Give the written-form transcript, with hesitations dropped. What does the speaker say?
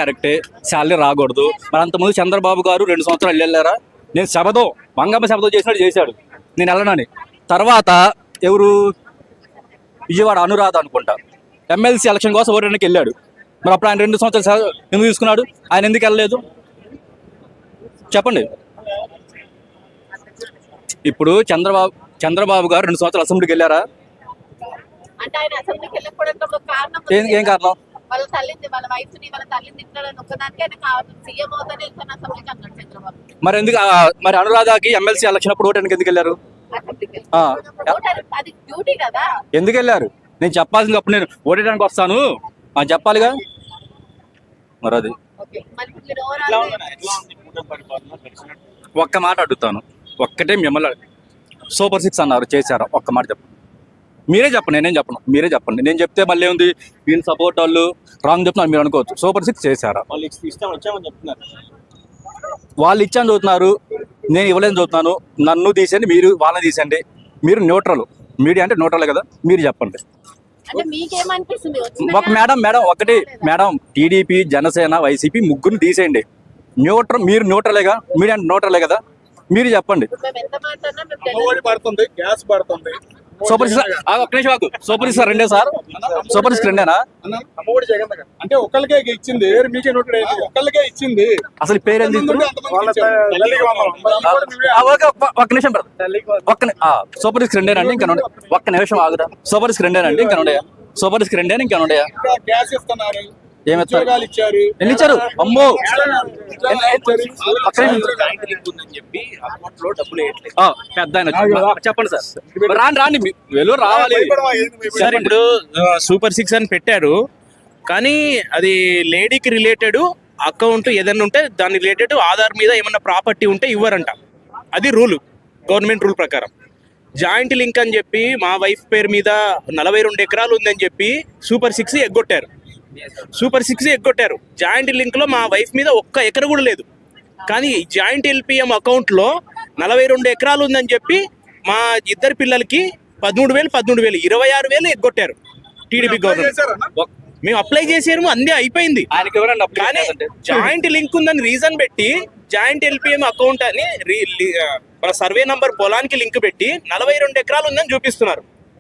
కరెక్టే, శాలరీ రాకూడదు. మరి అంతకుముందు చంద్రబాబు గారు 2 సంవత్సరాలు వెళ్ళారా? నేను శబదం మంగమ్మ శబదం చేసినట్టు చేశాడు, నేను వెళ్ళనని. తర్వాత ఎవరు, విజయవాడ అనురాధ అనుకుంటా, ఎమ్మెల్సీ ఎలక్షన్ కోసం ఓటేయడానికి వెళ్ళాడు. మరి అప్పుడు ఆయన 2 సంవత్సరాలు ఎందుకు తీసుకున్నాడు? ఆయన ఎందుకు వెళ్ళలేదు చెప్పండి. ఇప్పుడు చంద్రబాబు గారు 2 సంవత్సరాలు అసెంబ్లీకి వెళ్ళారా? ఏం కారణం? వాళ్ళ తల్లిని, వాళ్ళ వైఫ్ని, వాళ్ళ తల్లిని తిట్టాలని ఒక్కదానికి ఆయన కావాలి సీఎం అవుతానే వెళ్తాను అసెంబ్లీకి అన్నాడు చంద్రబాబు. మరి ఎందుకు మరి అనురాధకి ఎమ్మెల్సీ ఎలక్షన్ అప్పుడు ఓటానికి ఎందుకు వెళ్ళారు? అది డ్యూటీ కదా. ఎందుకు వెళ్ళారు? నేను చెప్పాల్సింది అప్పుడు నేను ఓటేయడానికి వస్తాను అని చెప్పాలిగా. మరి అది ఒక్క మాట అడుగుతాను, ఒక్కటే మిమ్మల్ని సూపర్ 6 అన్నారు, చేశారా? ఒక్క మాట చెప్పండి, మీరే చెప్పండి, నేనేం చెప్పను, మీరే చెప్పండి. నేను చెప్తే మళ్ళీ ఉంది వీళ్ళ సపోర్ట్ వాళ్ళు రాంగ్ చెప్తున్నారు మీరు అనుకోవచ్చు. సూపర్ 6 చేశారా? వాళ్ళు ఇచ్చాను చదువుతున్నారు, నేను ఇవ్వలేని చదువుతున్నాను. నన్ను తీసేయండి, మీరు వాళ్ళని తీసేయండి. మీరు న్యూట్రల్, మీడియా అంటే న్యూట్రల్ కదా, మీరు చెప్పండి. ఒక మేడం ఒకటి మేడం, టీడీపీ, జనసేన, వైసీపీ ముగ్గురిని తీసేయండి. న్యూట్రల్, మీరు న్యూట్రలేగా, మీడియా అంటే న్యూట్రలే కదా, మీరు చెప్పండి. సూపర్ 6 ఒక్క నిమిషం ఆగు. సూపర్ 6 రెండే సార్? సూపర్ 6 రెండేనా? అంటే ఒక్కళ్ళకే ఇచ్చింది, ఒక్కళ్ళకే ఇచ్చింది. అసలు పేరు ఎందుకు? ఒక్క నిమిషం సూపర్ 6 రెండేనండి ఇంకా ఒక్క నిమిషం ఆగురా. సూపర్ 6 రెండేనండి ఇంకా ఉన్నాయా? సూపర్ 6 రెండేనా ఇంకా ఉన్నాయా? ఏమిస్తారు? ఎన్ని ఇచ్చారు? అమ్మో, పెద్ద చెప్పండి సార్. రాండి వెళ్ళు, రావాలి సార్. ఇప్పుడు సూపర్ 6 అని పెట్టారు, కానీ అది లేడీకి రిలేటెడ్ అకౌంట్ ఏదైనా ఉంటే దాని రిలేటెడ్ ఆధార్ మీద ఏమన్నా ప్రాపర్టీ ఉంటే ఇవ్వరంట. అది రూల్, గవర్నమెంట్ రూల్ ప్రకారం. జాయింట్ లింక్ అని చెప్పి మా వైఫ్ పేరు మీద 42 ఎకరాలు ఉందని చెప్పి సూపర్ 6 ఎగ్గొట్టారు. జాయింట్ లింక్ లో మా వైఫ్ మీద 1 ఎకర కూడా లేదు. కానీ జాయింట్ ఎల్పిఎం అకౌంట్ లో 42 ఎకరాలు ఉందని చెప్పి మా ఇద్దరు పిల్లలకి 13,000 26,000 ఎగ్గొట్టారు టీడీపీ గవర్నమెంట్. మేము అప్లై చేసాము, అన్నీ అయిపోయింది. కానీ జాయింట్ లింక్ ఉందని రీజన్ పెట్టి జాయింట్ ఎల్పిఎం అకౌంట్ అని మన సర్వే నంబర్ పొలానికి లింక్ పెట్టి 42 ఎకరాలు ఉందని చూపిస్తున్నారు.